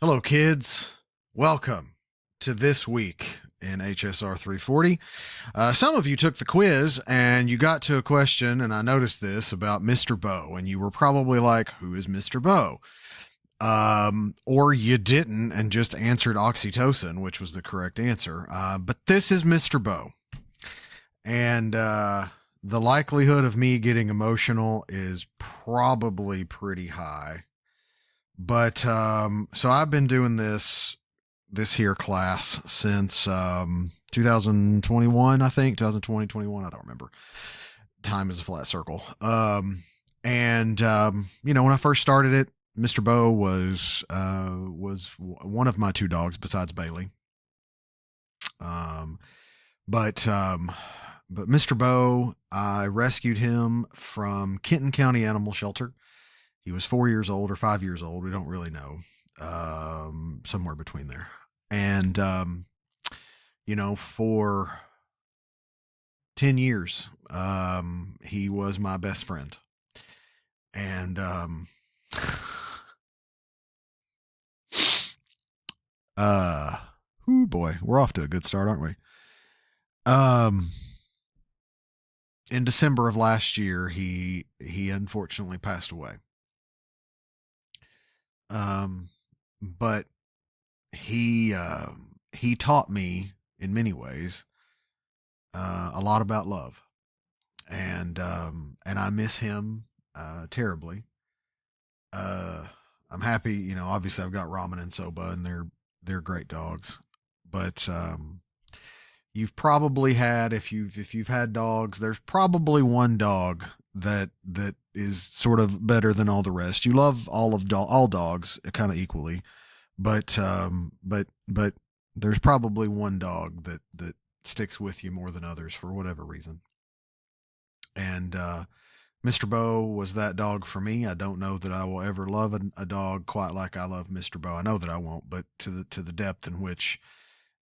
Hello, kids. Welcome to this week in HSR 340. Some of you took the quiz and you got to a question, and I noticed this about Mr. Bow, and you were probably like, who is Mr. Bow? Or you didn't and just answered oxytocin, which was the correct answer. But this is Mr. Bow. And the likelihood of me getting emotional is probably pretty high. But so I've been doing this here class since 2021, I think 2020, 21. I don't remember. Time is a flat circle. And when I first started it, Mr. Bow was one of my two dogs besides Bailey. Um, but Mr. Bow, I rescued him from Kenton County Animal Shelter. He was 4 years old or 5 years old. We don't really know. Somewhere between there. And, for 10 years, he was my best friend. And, oh boy, we're off to a good start, aren't we? In December of last year, he unfortunately passed away. But he taught me in many ways a lot about love, and I miss him terribly. I'm happy, Obviously, I've got Ramen and Soba, and they're great dogs, but you've probably had if you've had dogs, there's probably one dog that is sort of better than all the rest. You love all dogs kind of equally, but there's probably one dog that sticks with you more than others for whatever reason. And Mr. Bow was that dog for me. I don't know that I will ever love a dog quite like I love Mr. Bow. I know that I won't, but to the depth in which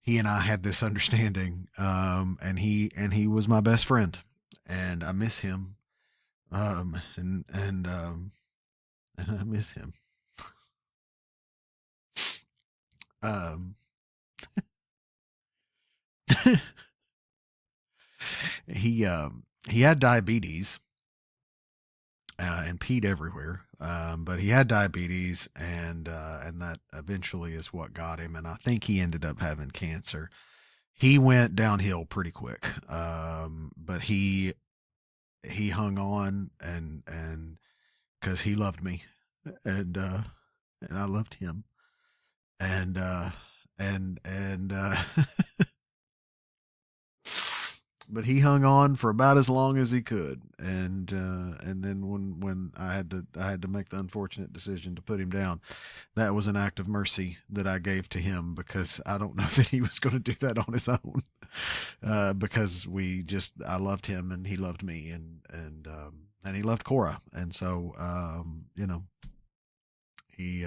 he and I had this understanding, and he was my best friend, and I miss him, and I miss him. Um, he had diabetes and peed everywhere. But he had diabetes, and that eventually is what got him. And I think he ended up having cancer. He went downhill pretty quick, but he hung on, and because he loved me, and and I loved him, and and but he hung on for about as long as he could, and then when I had to make the unfortunate decision to put him down, that was an act of mercy that I gave to him, because I don't know that he was going to do that on his own, because I loved him and he loved me, and he loved Cora, and so he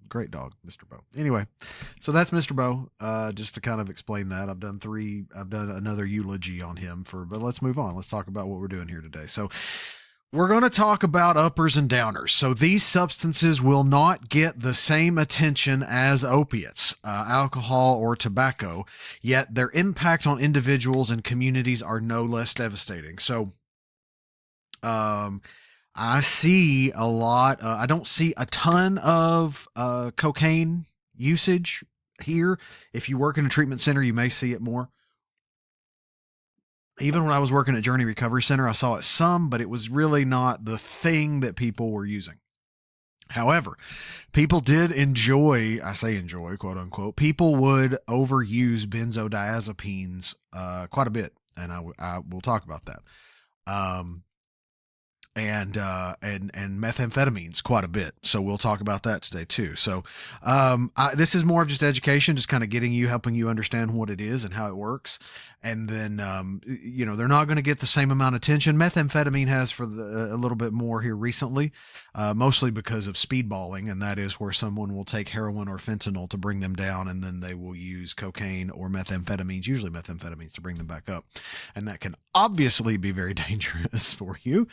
great dog, Mr. Bow. Anyway, so that's Mr. Bow. Just to kind of explain that, I've done another eulogy on him but let's move on. Let's talk about what we're doing here today. So we're going to talk about uppers and downers. So these substances will not get the same attention as opiates, alcohol, or tobacco, yet their impact on individuals and communities are no less devastating. So, I see a lot. I don't see a ton of cocaine usage here. If you work in a treatment center, you may see it more. Even when I was working at Journey Recovery Center, I saw it some, but it was really not the thing that people were using. However, people did enjoy, I say enjoy, quote unquote, people would overuse benzodiazepines quite a bit. And I will talk about that. Um, and methamphetamines quite a bit. So we'll talk about that today too. So this is more of just education, just kind of helping you understand what it is and how it works. And then they're not going to get the same amount of attention. Methamphetamine has a little bit more here recently, mostly because of speedballing, and that is where someone will take heroin or fentanyl to bring them down, and then they will use cocaine or methamphetamines, usually methamphetamines, to bring them back up, and that can obviously be very dangerous for you.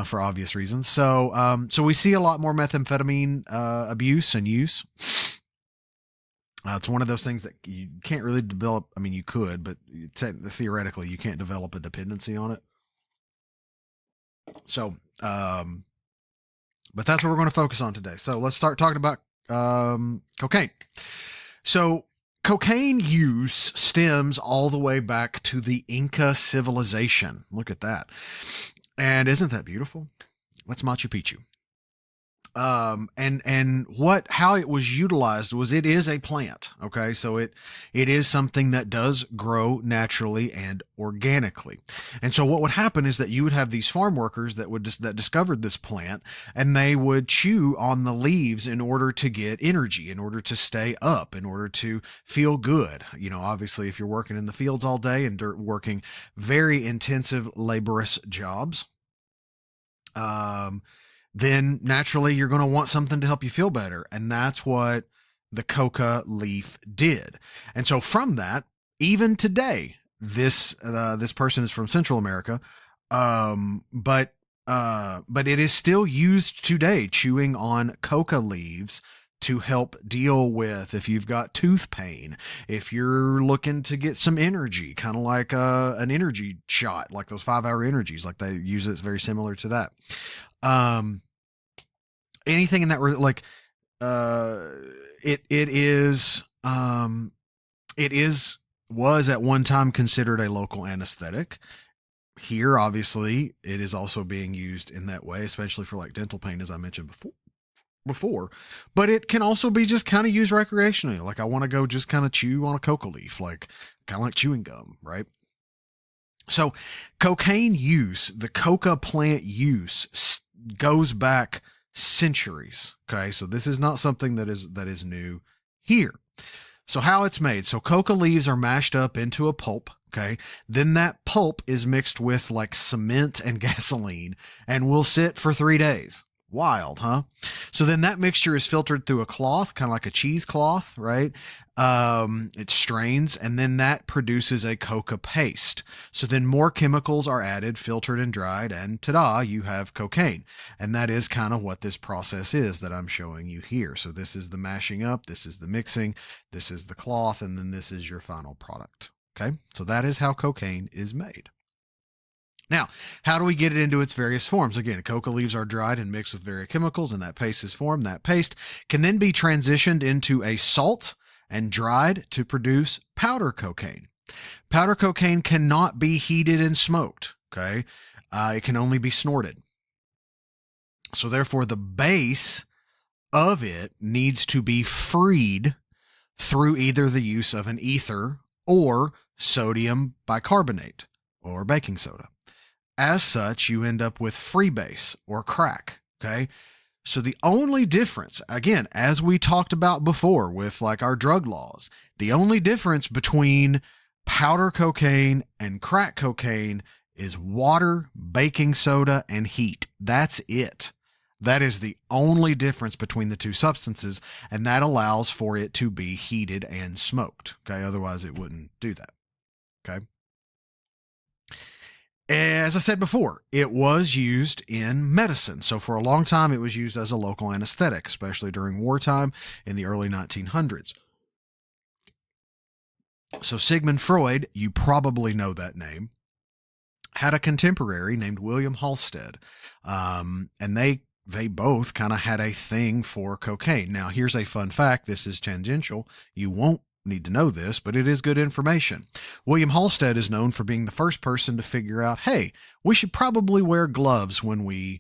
For obvious reasons. So we see a lot more methamphetamine abuse and use. It's one of those things that you can't really develop. I mean, you could, but theoretically, you can't develop a dependency on it. So, but that's what we're going to focus on today. So let's start talking about cocaine. So cocaine use stems all the way back to the Inca civilization. Look at that. And isn't that beautiful? That's Machu Picchu. And how it was utilized was, it is a plant. Okay. So it is something that does grow naturally and organically. And so what would happen is that you would have these farm workers that discovered this plant, and they would chew on the leaves in order to get energy, in order to stay up, in order to feel good. You know, obviously if you're working in the fields all day and working very intensive, laborious jobs, then naturally you're going to want something to help you feel better. And that's what the coca leaf did. And so from that, even today, this person is from Central America, but it is still used today, chewing on coca leaves to help deal with if you've got tooth pain, if you're looking to get some energy, kind of like an energy shot, like those 5-hour energies, like they use it, very similar to that. Anything in that, like, was at one time considered a local anesthetic. Here, obviously, it is also being used in that way, especially for like dental pain, as I mentioned before. But it can also be just kind of used recreationally. Like, I want to go just kind of chew on a coca leaf, like kind of like chewing gum, right? So cocaine use, the coca plant use, goes back centuries. Okay. So this is not something that is new here. So how it's made. So coca leaves are mashed up into a pulp. Okay. Then that pulp is mixed with like cement and gasoline and will sit for 3 days. Wild, huh? So then that mixture is filtered through a cloth, kind of like a cheesecloth, right? It strains, and then that produces a coca paste. So then more chemicals are added, filtered and dried, and ta-da, you have cocaine. And that is kind of what this process is that I'm showing you here. So this is the mashing up, this is the mixing, this is the cloth, and then this is your final product. Okay, so that is how cocaine is made. Now, how do we get it into its various forms? Again, coca leaves are dried and mixed with various chemicals, and that paste is formed. That paste can then be transitioned into a salt and dried to produce powder cocaine. Powder cocaine cannot be heated and smoked. Okay, it can only be snorted. So therefore, the base of it needs to be freed through either the use of an ether or sodium bicarbonate or baking soda. As such, you end up with freebase or crack. Okay. So the only difference, again, as we talked about before with like our drug laws, the only difference between powder cocaine and crack cocaine is water, baking soda, and heat. That's it. That is the only difference between the two substances, and that allows for it to be heated and smoked. Okay. Otherwise, it wouldn't do that. Okay. As I said before, it was used in medicine. So for a long time, it was used as a local anesthetic, especially during wartime in the early 1900s. So Sigmund Freud, you probably know that name, had a contemporary named William Halsted. And they both kind of had a thing for cocaine. Now, here's a fun fact. This is tangential. You won't need to know this, but it is good information. William Halsted is known for being the first person to figure out, hey, we should probably wear gloves when we're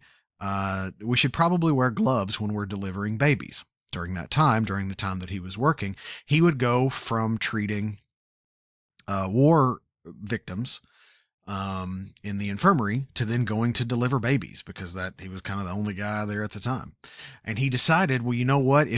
delivering babies. During the time that he was working, he would go from treating war victims in the infirmary to then going to deliver babies, because that he was kind of the only guy there at the time. And he decided, well, you know what,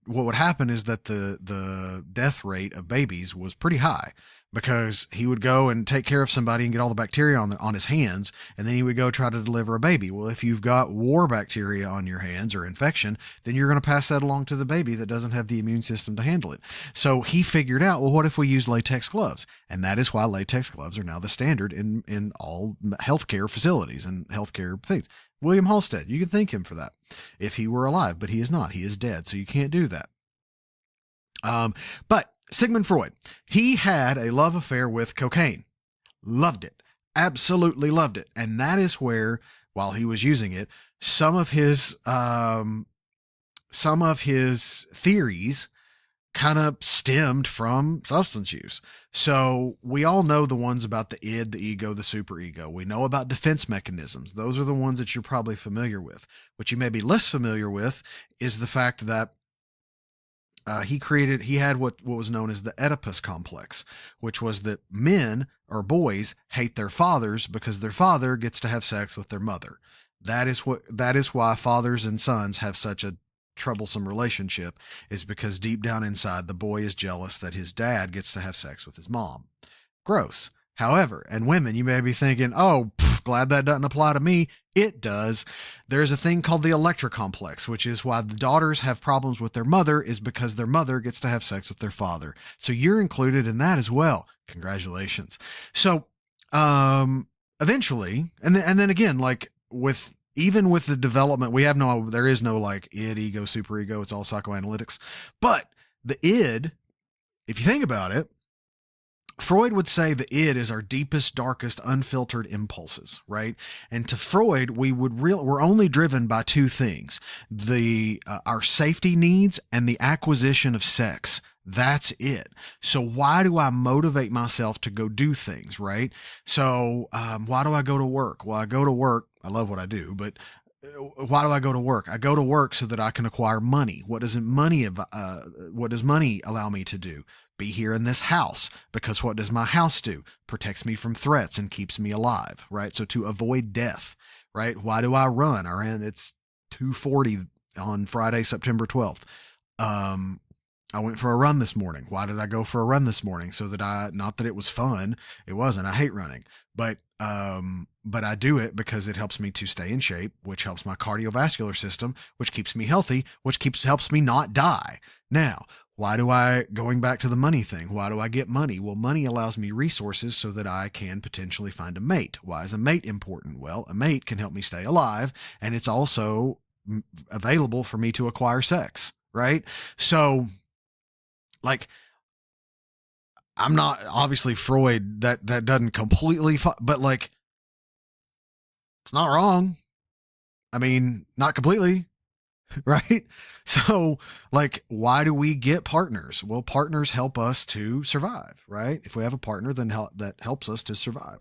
what would happen is that the death rate of babies was pretty high, because he would go and take care of somebody and get all the bacteria on his hands, and then he would go try to deliver a baby. Well, if you've got war bacteria on your hands or infection, then you're going to pass that along to the baby that doesn't have the immune system to handle it. So he figured out, well, what if we use latex gloves? And that is why latex gloves are now the standard in all healthcare facilities and healthcare things. William Halsted, you could thank him for that if he were alive, but he is not. He is dead, so you can't do that. Um, but Sigmund Freud, he had a love affair with cocaine. Loved it. Absolutely loved it. And that is where, while he was using it, some of his theories kind of stemmed from substance use. So we all know the ones about the id, the ego, the superego. We know about defense mechanisms. Those are the ones that you're probably familiar with. What you may be less familiar with is the fact that he had what was known as the Oedipus complex, which was that men or boys hate their fathers because their father gets to have sex with their mother. That is why fathers and sons have such a troublesome relationship, is because deep down inside the boy is jealous that his dad gets to have sex with his mom. Gross. However, and women, you may be thinking, oh, glad that doesn't apply to me. It does. There's a thing called the Electra complex, which is why the daughters have problems with their mother, is because their mother gets to have sex with their father. So you're included in that as well. Congratulations. So, eventually, and then again, like even with the development, there is no like id, ego, superego. It's all psychoanalytics. But the id, if you think about it, Freud would say the id is our deepest, darkest, unfiltered impulses, right? And to Freud, we're only driven by two things: our safety needs and the acquisition of sex. That's it. So why do I motivate myself to go do things, right? So why do I go to work? Well, I go to work. I love what I do, but why do I go to work? I go to work so that I can acquire money. What does money allow me to do? Be here in this house, because what does my house do? Protects me from threats and keeps me alive, right? So to avoid death, right? Why do I run? It's 2:40 on Friday, September 12th. I went for a run this morning. Why did I go for a run this morning? So that not that it was fun. It wasn't. I hate running, but I do it because it helps me to stay in shape, which helps my cardiovascular system, which keeps me healthy, helps me not die. Now, going back to the money thing, why do I get money? Well, money allows me resources so that I can potentially find a mate. Why is a mate important? Well, a mate can help me stay alive, and it's also available for me to acquire sex, right? So, like, I'm not obviously Freud, that doesn't completely, but like, it's not wrong. I mean, not completely, right? So, like, why do we get partners? Well, partners help us to survive, right? If we have a partner, then that helps us to survive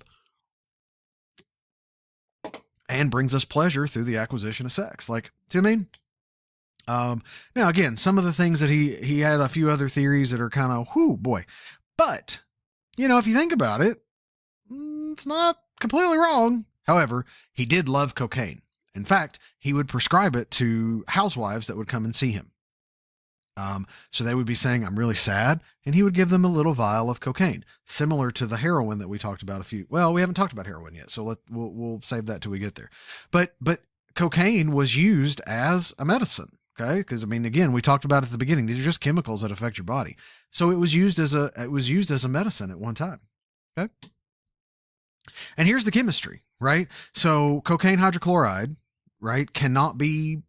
and brings us pleasure through the acquisition of sex. Like, do you know what I mean? Now, again, some of the things that he had a few other theories that are kind of, whoo, boy. But, if you think about it, it's not completely wrong. However, he did love cocaine. In fact, he would prescribe it to housewives that would come and see him. So they would be saying, I'm really sad. And he would give them a little vial of cocaine, similar to the heroin that we talked about we haven't talked about heroin yet. So we'll save that till we get there. But cocaine was used as a medicine. Okay. Cause I mean, again, we talked about at the beginning, these are just chemicals that affect your body. So it was used as a medicine at one time. Okay. And here's the chemistry, right? So cocaine hydrochloride, right, cannot be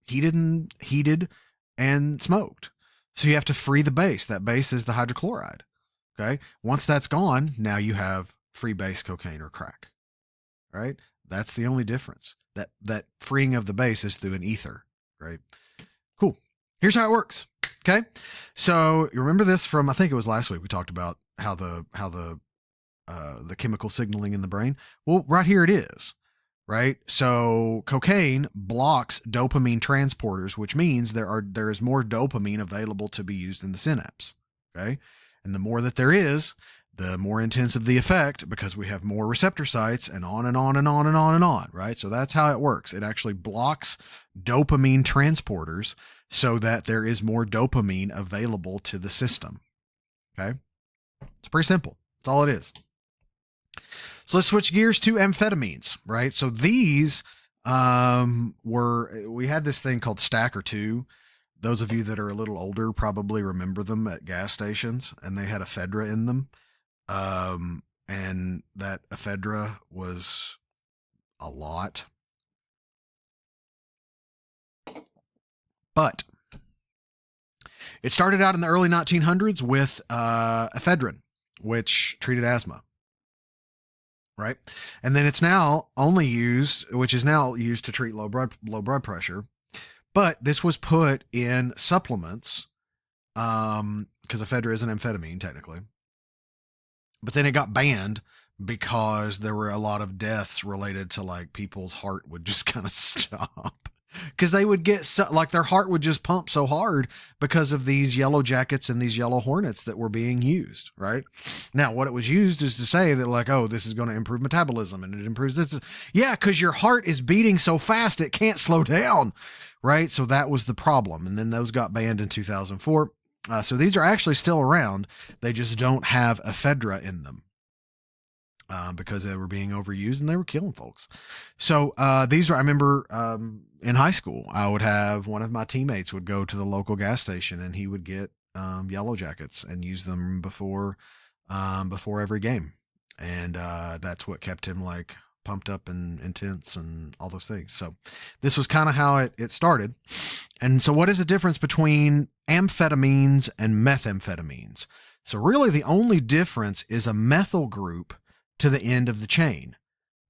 heated and smoked. So you have to free the base. That base is the hydrochloride. Okay. Once that's gone, now you have free base cocaine or crack. Right? That's the only difference. That freeing of the base is through an ether. Right? Cool. Here's how it works. Okay. So you remember this from, I think it was last week, we talked about how the chemical signaling in the brain. Well, right here it is. Right? So cocaine blocks dopamine transporters, which means there is more dopamine available to be used in the synapse. Okay? And the more that there is, the more intensive the effect, because we have more receptor sites, and on and on and on and on and on, right? So that's how it works. It actually blocks dopamine transporters so that there is more dopamine available to the system. Okay? It's pretty simple. That's all it is. So let's switch gears to amphetamines, right? So these we had this thing called Stacker 2. Those of you that are a little older probably remember them at gas stations, and they had ephedra in them. And that ephedra was a lot. But It started out in the early 1900s with ephedrine, which treated asthma. Right. And then it's now only used, which is now used to treat low blood pressure. But this was put in supplements because ephedra is an amphetamine technically. But then it got banned because there were a lot of deaths related to like people's heart would just kind of stop because they would get like their heart would just pump so hard because of these yellow jackets and these yellow hornets that were being used. Right now, what it was used is to say that like, oh, this is going to improve metabolism and it improves this. Yeah, because your heart is beating so fast it can't slow down. Right. So that was the problem. And then those got banned in 2004. So these are actually still around. They just don't have ephedra in them because they were being overused and they were killing folks. So these are, I remember in high school, I would have one of my teammates would go to the local gas station and he would get yellow jackets and use them before every game. And that's what kept him like pumped up and intense and all those things. So this was kind of how it started. And so what is the difference between amphetamines and methamphetamines? So really the only difference is a methyl group to the end of the chain.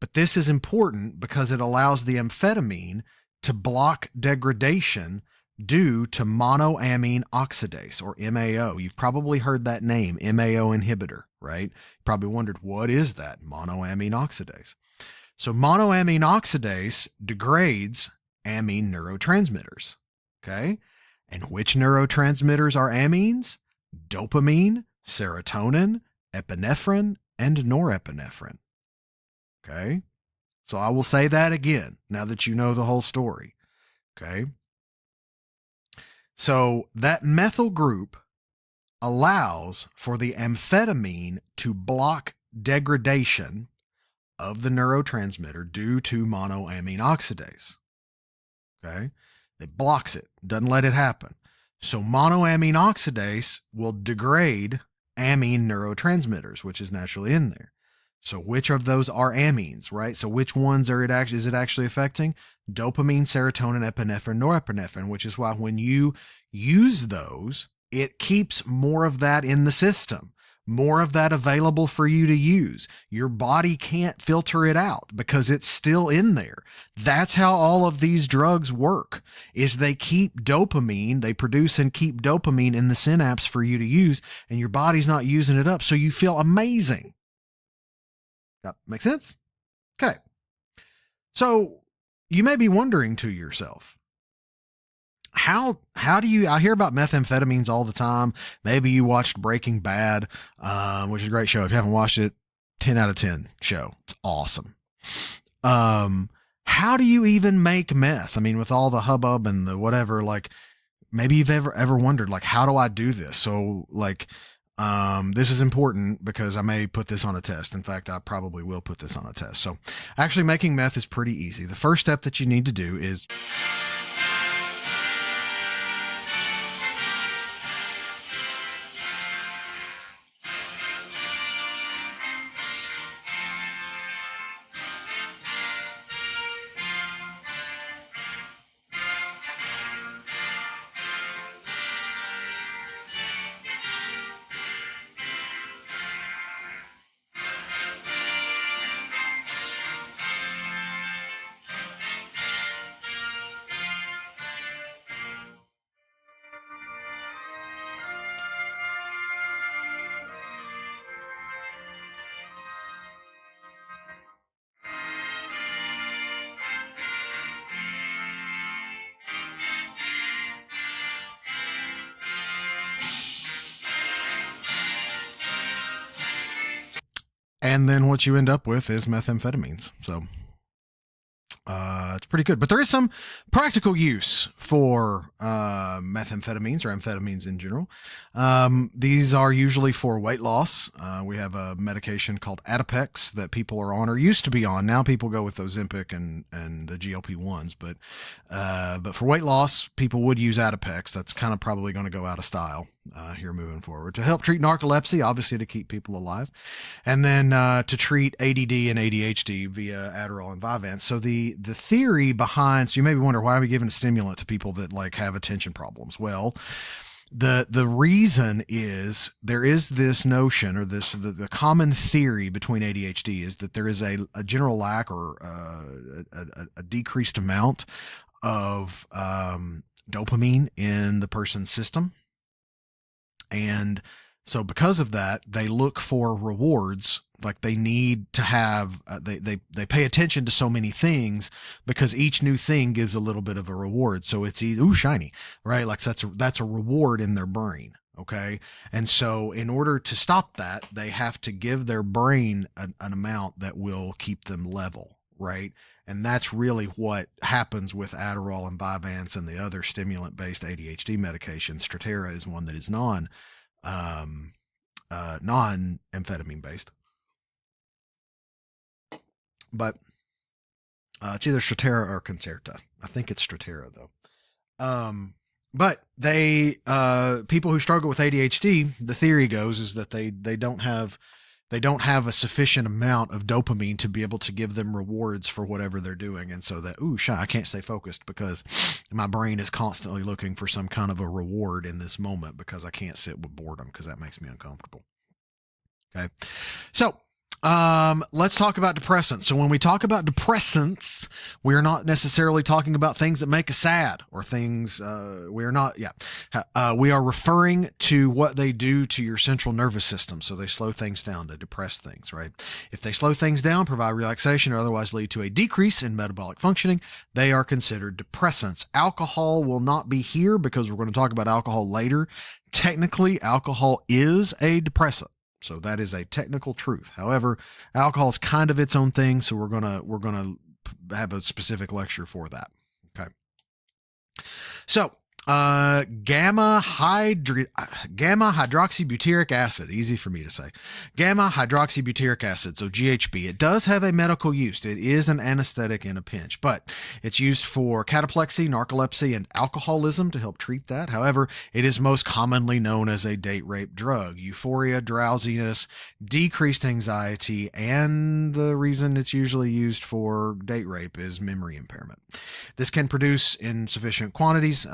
But this is important because it allows the amphetamine to block degradation due to monoamine oxidase, or MAO. You've probably heard that name, MAO inhibitor, right? You probably wondered, what is that? Monoamine oxidase. So monoamine oxidase degrades amine neurotransmitters, okay? And which neurotransmitters are amines? Dopamine, serotonin, epinephrine, and norepinephrine, okay? So I will say that again, now that you know the whole story, okay? So that methyl group allows for the amphetamine to block degradation of the neurotransmitter due to monoamine oxidase. Okay. It blocks it, doesn't let it happen. So monoamine oxidase will degrade amine neurotransmitters, which is naturally in there. So which of those are amines, right? So which ones is it actually affecting? Dopamine, serotonin, epinephrine, norepinephrine, which is why when you use those, it keeps more of that in the system, more of that available for you to use. Your body can't filter it out because it's still in there. That's how all of these drugs work, is they keep dopamine, they produce and keep dopamine in the synapse for you to use, and your body's not using it up, so you feel amazing. That makes sense? Okay. So you may be wondering to yourself, how do you, I hear about methamphetamines all the time. Maybe you watched Breaking Bad, which is a great show. If you haven't watched it, 10 out of 10 show. It's awesome. How do you even make meth? I mean, with all the hubbub and the whatever, like maybe you've ever wondered, like, how do I do this? So like, this is important because I may put this on a test. In fact, I probably will put this on a test. So actually making meth is pretty easy. The first step that you need to do is and then what you end up with is methamphetamines. So it's pretty good. But there is some practical use for methamphetamines or amphetamines in general. These are usually for weight loss. We have a medication called Adipex that people are on or used to be on. Now people go with Ozempic and the GLP-1s. But for weight loss, people would use Adipex. That's kind of probably going to go out of style here moving forward. To help treat narcolepsy, obviously to keep people alive. And then to treat ADD and ADHD via Adderall and Vyvanse. So the theory behind, so you may wonder, why are we giving a stimulant to people that like have attention problems? Well, The reason is there is this notion, or the common theory between ADHD is that there is a general lack, or a decreased amount of dopamine in the person's system. And so because of that, they look for rewards. Like they need to have, they pay attention to so many things because each new thing gives a little bit of a reward. So it's ooh, shiny, right? Like that's a reward in their brain. Okay. And so in order to stop that, they have to give their brain an amount that will keep them level. Right. And that's really what happens with Adderall and Vyvanse and the other stimulant based ADHD medications. Strattera is one that is um, non amphetamine based, but it's either Strattera or Concerta. I think it's Strattera though. But people who struggle with ADHD, the theory goes is that they don't have a sufficient amount of dopamine to be able to give them rewards for whatever they're doing. And so that, ooh, I can't stay focused because my brain is constantly looking for some kind of a reward in this moment because I can't sit with boredom because that makes me uncomfortable. Okay. So let's talk about depressants. So when we talk about depressants, we're not necessarily talking about things that make us sad or things, we're not, yeah. We are referring to what they do to your central nervous system. So they slow things down to depress things, right? If they slow things down, provide relaxation, or otherwise lead to a decrease in metabolic functioning, they are considered depressants. Alcohol will not be here because we're going to talk about alcohol later. Technically, alcohol is a depressant. So that is a technical truth. However, alcohol is kind of its own thing, so we're gonna have a specific lecture for that. Okay. So gamma hydroxybutyric acid, easy for me to say. Gamma hydroxybutyric acid, so GHB. It does have a medical use. It is an anesthetic in a pinch, but it's used for cataplexy, narcolepsy, and alcoholism to help treat that. However, it is most commonly known as a date rape drug. Euphoria, drowsiness, decreased anxiety, and the reason it's usually used for date rape is memory impairment. This can produce in sufficient quantities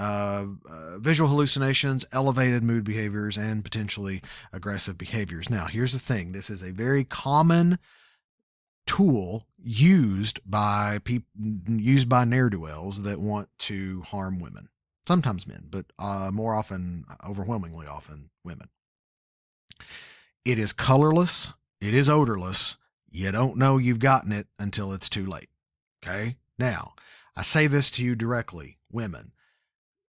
visual hallucinations, elevated mood behaviors, and potentially aggressive behaviors. Now, here's the thing. This is a very common tool used by ne'er-do-wells that want to harm women. Sometimes men, but more often, overwhelmingly often, women. It is colorless. It is odorless. You don't know you've gotten it until it's too late. Okay? Now, I say this to you directly, women.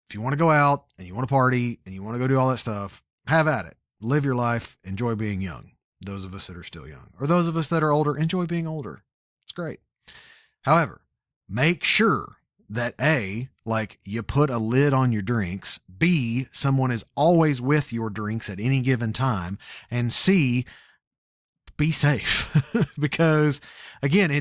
If you want to go out and you want to party and you want to go do all that stuff, have at it. Live your life. Enjoy being young. Those of us that are still young, or those of us that are older, enjoy being older. It's great. However, make sure that A, like you put a lid on your drinks, B, someone is always with your drinks at any given time, and C, be safe because again, I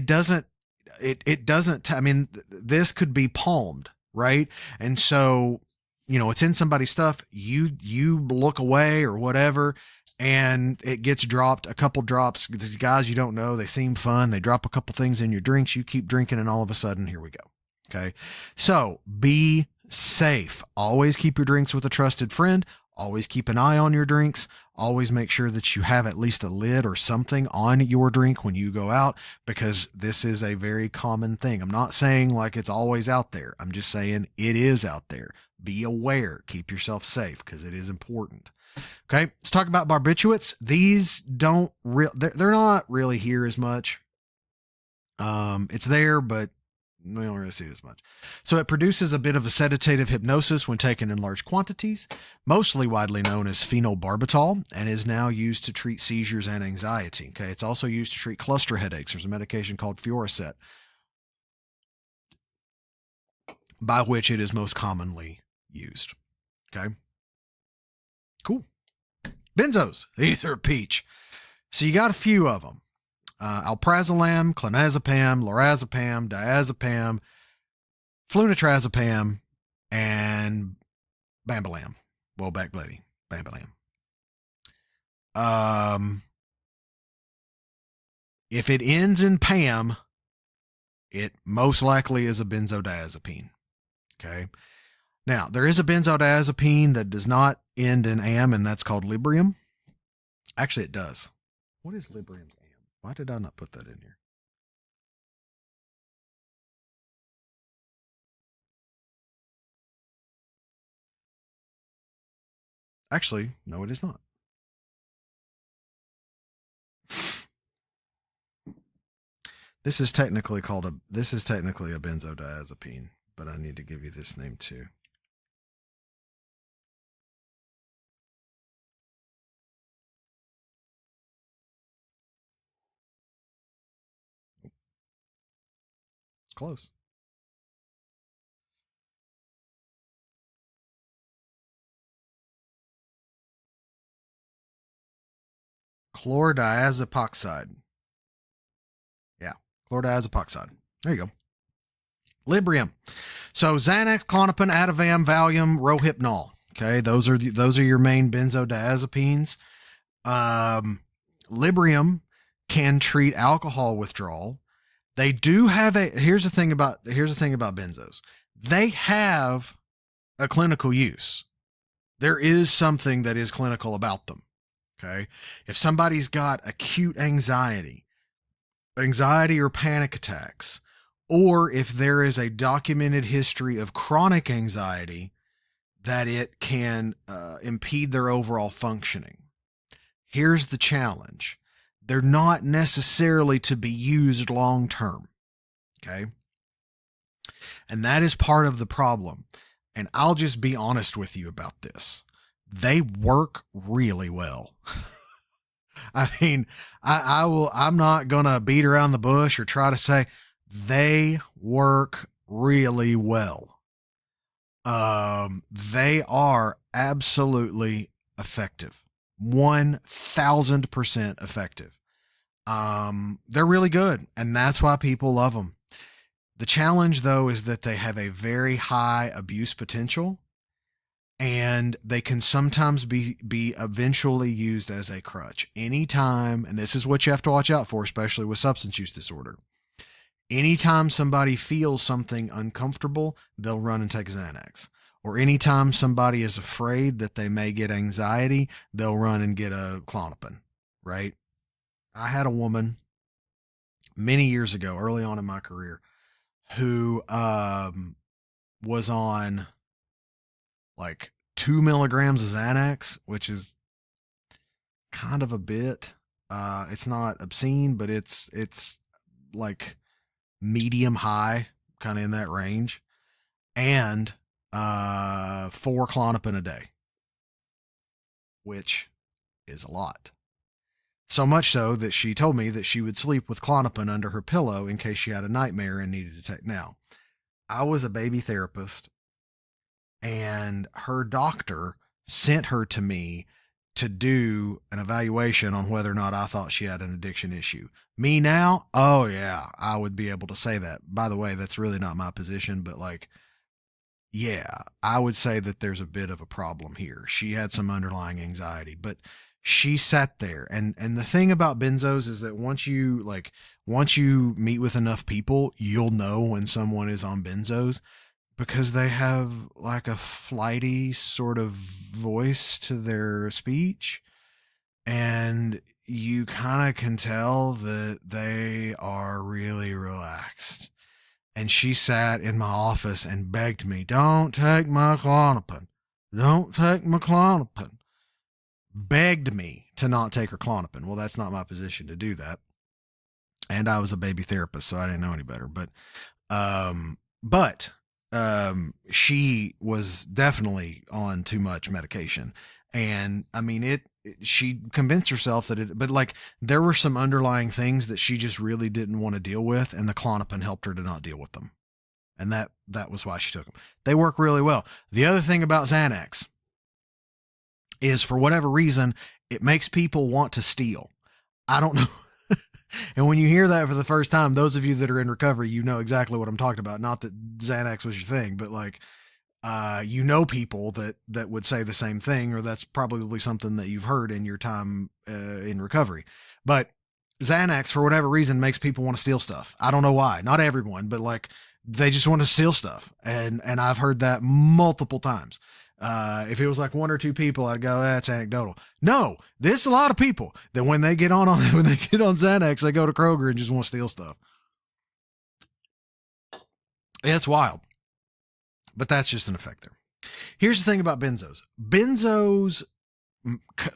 mean, this could be palmed. Right. And so, it's in somebody's stuff. You look away or whatever, and it gets dropped, a couple drops. These guys you don't know, they seem fun. They drop a couple things in your drinks. You keep drinking, and all of a sudden, here we go. Okay. So be safe. Always keep your drinks with a trusted friend. Always keep an eye on your drinks. Always make sure that you have at least a lid or something on your drink when you go out, because this is a very common thing. I'm not saying like it's always out there. I'm just saying it is out there. Be aware. Keep yourself safe because it is important. Okay, let's talk about barbiturates. These they're not really here as much. It's there, but we don't really see it as much. So it produces a bit of a sedative hypnosis when taken in large quantities, mostly widely known as phenobarbital, and is now used to treat seizures and anxiety. Okay, it's also used to treat cluster headaches. There's a medication called Fioricet, by which it is most commonly used. Okay, cool. Benzos, these are peach. So you got a few of them. Alprazolam, clonazepam, lorazepam, diazepam, flunitrazepam, and bambalam. Well, back lady, bambalam. If it ends in Pam, it most likely is a benzodiazepine. Okay. Now, there is a benzodiazepine that does not end in am, and that's called Librium. Actually, it does. What is Librium's am? Why did I not put that in here? Actually, no, it is not. This is technically a benzodiazepine, but I need to give you this name too. It's close. Chlordiazepoxide. Yeah, chlordiazepoxide. There you go. Librium. So Xanax, Klonopin, Ativan, Valium, Rohypnol. Okay, those are your main benzodiazepines. Librium can treat alcohol withdrawal. They do have a here's the thing about benzos. They have a clinical use. There is something that is clinical about them. Okay. If somebody's got acute anxiety or panic attacks, or if there is a documented history of chronic anxiety, that it can impede their overall functioning. Here's the challenge. They're not necessarily to be used long term. Okay. And that is part of the problem. And I'll just be honest with you about this. They work really well. I mean, I'm not going to beat around the bush or try to say they work really well. They are absolutely effective. 1000% effective. They're really good, and that's why people love them. The challenge, though, is that they have a very high abuse potential, and they can sometimes be eventually used as a crutch. Anytime, and this is what you have to watch out for, especially with substance use disorder. Anytime somebody feels something uncomfortable, they'll run and take Xanax. Or anytime somebody is afraid that they may get anxiety, they'll run and get a Klonopin, right? I had a woman many years ago, early on in my career, who was on like 2 milligrams of Xanax, which is kind of a bit. It's not obscene, but it's like medium high, kind of in that range, and 4 Klonopin a day, which is a lot. So much so that she told me that she would sleep with Klonopin under her pillow in case she had a nightmare and needed to take. Now, I was a baby therapist, and her doctor sent her to me to do an evaluation on whether or not I thought she had an addiction issue. Me now, oh yeah, I would be able to say that. By the way, that's really not my position, but like, yeah, I would say that there's a bit of a problem here. She had some underlying anxiety, but she sat there, and the thing about benzos is that once you meet with enough people, you'll know when someone is on benzos, because they have like a flighty sort of voice to their speech, and you kind of can tell that they are really relaxed. And she sat in my office and begged me, "Don't take my Klonopin. Don't take my Klonopin." Begged me to not take her Klonopin. Well, that's not my position to do that. And I was a baby therapist, so I didn't know any better. But she was definitely on too much medication. And I mean, she convinced herself that but like there were some underlying things that she just really didn't want to deal with, and the Klonopin helped her to not deal with them. And that was why she took them. They work really well. The other thing about Xanax is, for whatever reason, it makes people want to steal. I don't know. And when you hear that for the first time, those of you that are in recovery, you know exactly what I'm talking about. Not that Xanax was your thing, but like, you know, people that would say the same thing, or that's probably something that you've heard in your time in recovery. But Xanax, for whatever reason, makes people want to steal stuff. I don't know why. Not everyone, but like they just want to steal stuff. And I've heard that multiple times. If it was like one or two people, I'd go, that's anecdotal. No, there's a lot of people that when they get on when they get on Xanax, they go to Kroger and just want to steal stuff. It's wild, but that's just an effect there. Here's the thing about benzos. Benzos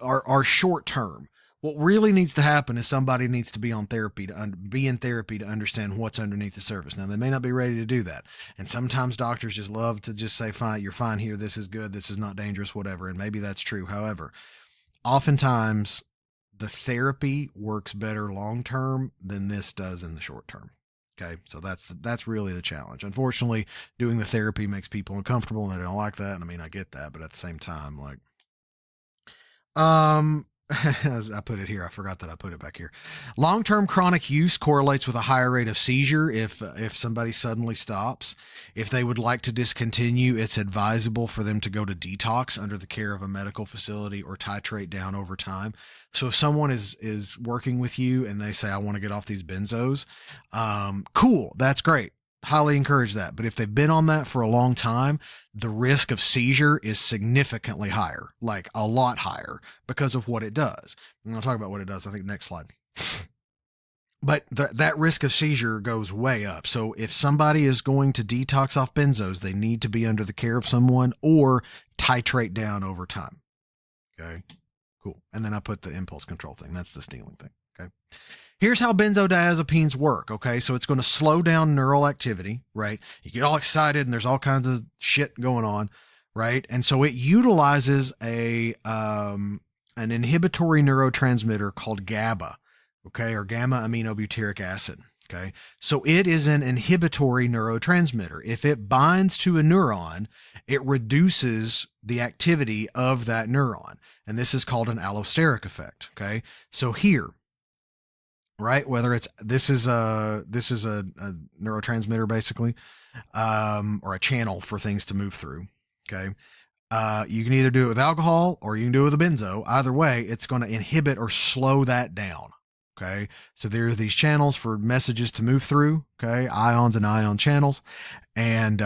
are short term. What really needs to happen is somebody needs to be on therapy be in therapy to understand what's underneath the surface. Now they may not be ready to do that, and sometimes doctors just love to just say, "Fine, you're fine here. This is good. This is not dangerous. Whatever." And maybe that's true. However, oftentimes the therapy works better long term than this does in the short term. Okay, so that's really the challenge. Unfortunately, doing the therapy makes people uncomfortable and they don't like that. And I mean, I get that, but at the same time, like, as I put it here, I forgot that I put it back here. Long-term chronic use correlates with a higher rate of seizure if somebody suddenly stops. If they would like to discontinue, it's advisable for them to go to detox under the care of a medical facility or titrate down over time. So if someone is working with you and they say, I want to get off these benzos, cool, that's great. Highly encourage that. But if they've been on that for a long time, the risk of seizure is significantly higher, like a lot higher, because of what it does. And I'll talk about what it does, I think, next slide. But that risk of seizure goes way up. So if somebody is going to detox off benzos, they need to be under the care of someone or titrate down over time. Okay, cool. And then I put the impulse control thing. That's the stealing thing. Okay. Here's how benzodiazepines work. Okay. So it's going to slow down neural activity, right? You get all excited and there's all kinds of shit going on, right? And so it utilizes an inhibitory neurotransmitter called GABA, okay, or gamma aminobutyric acid. Okay. So it is an inhibitory neurotransmitter. If it binds to a neuron, it reduces the activity of that neuron. And this is called an allosteric effect. Okay. So here, right, whether it's this is a neurotransmitter basically, or a channel for things to move through. Okay. You can either do it with alcohol or you can do it with a benzo. Either way, it's going to inhibit or slow that down. Okay. So there's these channels for messages to move through. Okay. Ions and ion channels, and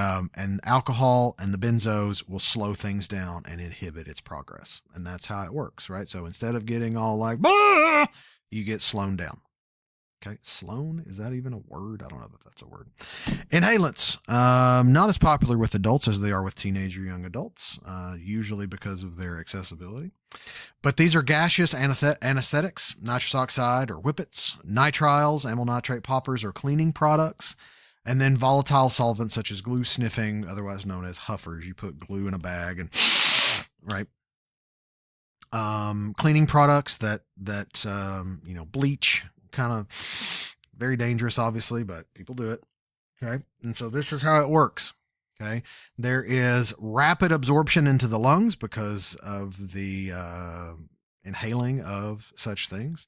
alcohol and the benzos will slow things down and inhibit its progress. And that's how it works. Right. So instead of getting all like, bah! You get slowed down. Okay, Sloan, is that even a word? I don't know that that's a word. Inhalants, not as popular with adults as they are with teenage or young adults, usually because of their accessibility. But these are gaseous anesthetics, nitrous oxide or whippets, nitriles, amyl nitrate poppers, or cleaning products, and then volatile solvents such as glue sniffing, otherwise known as huffers. You put glue in a bag and, right? Cleaning products that bleach, kind of very dangerous, obviously, but people do it. Okay. And so this is how it works. Okay. There is rapid absorption into the lungs because of the inhaling of such things.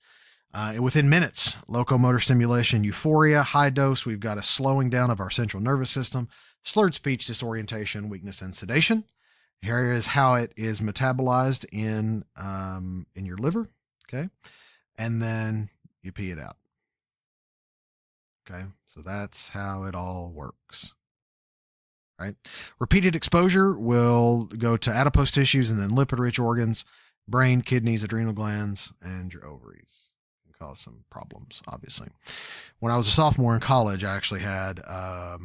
Within minutes, locomotor stimulation, euphoria, high dose. We've got a slowing down of our central nervous system, slurred speech, disorientation, weakness, and sedation. Here is how it is metabolized in your liver. Okay. And then you pee it out. Okay, so that's how it all works. Right? Repeated exposure will go to adipose tissues and then lipid-rich organs, brain, kidneys, adrenal glands, and your ovaries. It can cause some problems, obviously. When I was a sophomore in college, I actually had a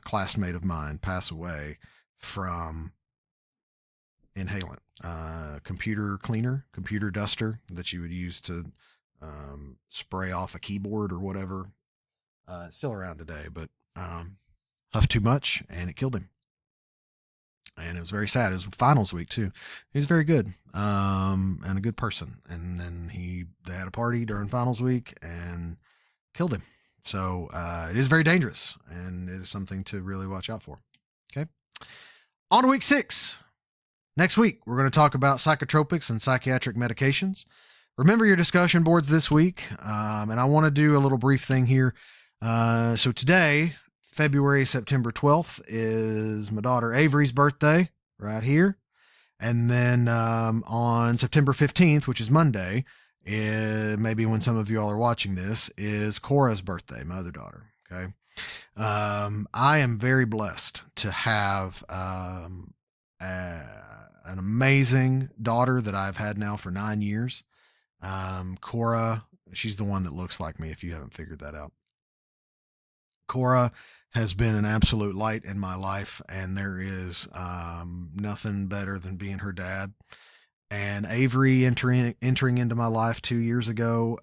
classmate of mine pass away from inhalant. Computer cleaner, computer duster that you would use to spray off a keyboard or whatever. It's still around today, but huffed too much and it killed him. And it was very sad. It was finals week too. He was very good and a good person. And then they had a party during finals week and killed him. So it is very dangerous and it is something to really watch out for. Okay. On to week 6. Next week, we're going to talk about psychotropics and psychiatric medications. Remember your discussion boards this week. And I want to do a little brief thing here. So today, September 12th, is my daughter Avery's birthday right here. And then on September 15th, which is Monday, maybe when some of you all are watching this, is Cora's birthday, my other daughter. Okay. I am very blessed to have an amazing daughter that I've had now for 9 years. Cora, she's the one that looks like me if you haven't figured that out. Cora has been an absolute light in my life, and there is nothing better than being her dad. And Avery entering into my life 2 years ago,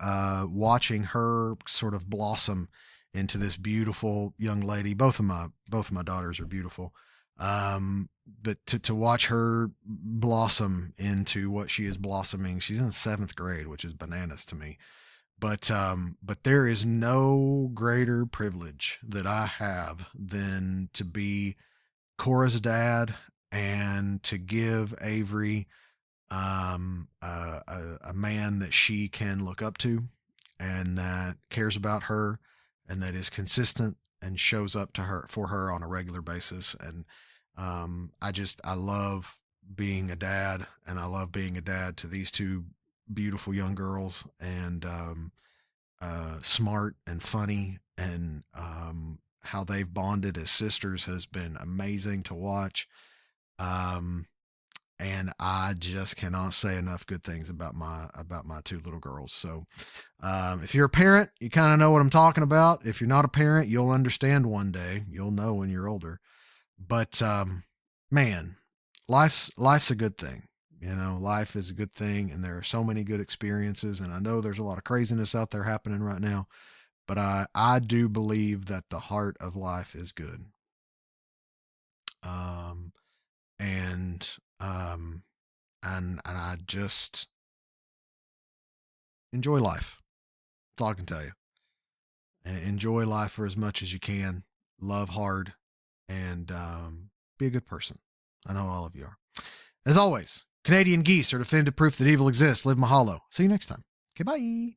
watching her sort of blossom into this beautiful young lady. Both of my daughters are beautiful, but to watch her blossom into what she is blossoming, she's in the seventh grade, which is bananas to me. But there is no greater privilege that I have than to be Cora's dad and to give Avery a man that she can look up to and that cares about her and that is consistent and shows up to her for her on a regular basis. And I love being a dad, and I love being a dad to these two beautiful young girls, and smart and funny, and how they've bonded as sisters has been amazing to watch. Um, and I just cannot say enough good things about my two little girls. So, if you're a parent, you kind of know what I'm talking about. If you're not a parent, you'll understand one day. You'll know when you're older. But man, life's a good thing. Life is a good thing, and there are so many good experiences. And I know there's a lot of craziness out there happening right now, but I do believe that the heart of life is good. Um, and um, and I just enjoy life. That's all I can tell you. And enjoy life for as much as you can. Love hard, and be a good person. I know all of you are. As always, Canadian geese are definitive proof that evil exists. Live mahalo. See you next time. Okay, bye.